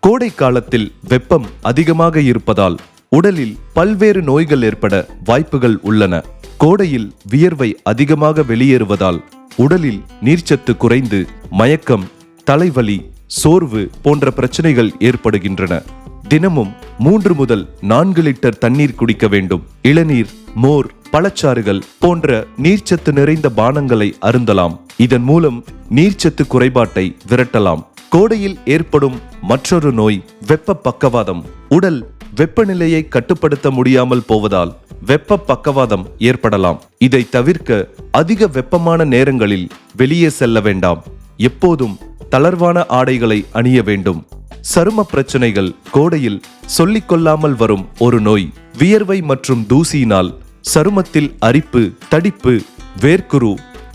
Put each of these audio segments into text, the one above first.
கோடை காலத்தில் வெப்பம் அதிகமாக இருப்பதால் உடலில் பல்வேறு நோய்கள் ஏற்பட வாய்ப்புகள் உள்ளன. கோடையில் வியர்வை அதிகமாக வெளியேறுவதால் உடலில் நீர்ச்சத்து குறைந்து மயக்கம், தலைவலி, சோர்வு போன்ற பிரச்சனைகள் ஏற்படுகின்றன. தினமும் 3 முதல் 4 லிட்டர் தண்ணீர் குடிக்க வேண்டும். இளநீர், மோர், பழச்சாறுகள் போன்ற நீர்ச்சத்து நிறைந்த பானங்களை அருந்தலாம். இதன் மூலம் நீர்ச்சத்து குறைபாட்டை விரட்டலாம். கோடையில் ஏற்படும் மற்றொரு நோய் வெப்ப பக்கவாதம். உடல் வெப்பநிலையை கட்டுப்படுத்த முடியாமல் போவதால் வெப்ப பக்கவாதம் ஏற்படலாம். இதை தவிர்க்க அதிக வெப்பமான நேரங்களில் வெளியே செல்ல வேண்டாம். எப்போதும் தளர்வான ஆடைகளை அணிய வேண்டும். சரும பிரச்சனைகள் கோடையில் சொல்லிக்கொள்ளாமல் வரும் ஒரு நோய். வியர்வை மற்றும் தூசியினால் சருமத்தில் அரிப்பு, தடிப்பு, வேர்க்குரு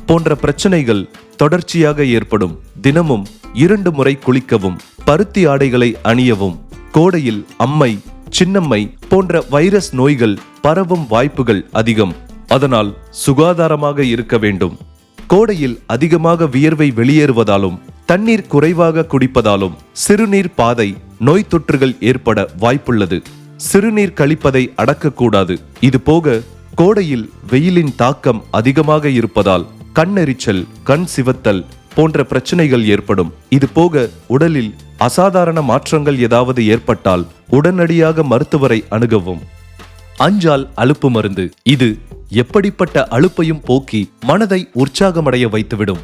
போன்ற பிரச்சனைகள் தொடர்ச்சியாக ஏற்படும். தினமும் 2 முறை குளிக்கவும், பருத்தி ஆடைகளை அணியவும். கோடையில் அம்மை, சின்னம்மை போன்ற வைரஸ் நோய்கள் பரவும் வாய்ப்புகள் அதிகம். அதனால் சுகாதாரமாக இருக்க வேண்டும். கோடையில் அதிகமாக வியர்வை வெளியேறுவதாலும் தண்ணீர் குறைவாக குடிப்பதாலும் சிறுநீர் பாதை நோய் தொற்றுகள் ஏற்பட வாய்ப்புள்ளது. சிறுநீர் கழிப்பதை அடக்கக்கூடாது. இது போக கோடையில் வெயிலின் தாக்கம் அதிகமாக இருப்பதால் கண்ணெரிச்சல், கண் சிவத்தல் போன்ற பிரச்சனைகள் ஏற்படும். இது போக உடலில் அசாதாரண மாற்றங்கள் ஏதாவது ஏற்பட்டால் உடனடியாக மருத்துவரை அணுகவும். அஞ்சால் அலுப்பு மருந்து. இது எப்படிப்பட்ட அலுப்பையும் போக்கி மனதை உற்சாகமடைய வைத்துவிடும்.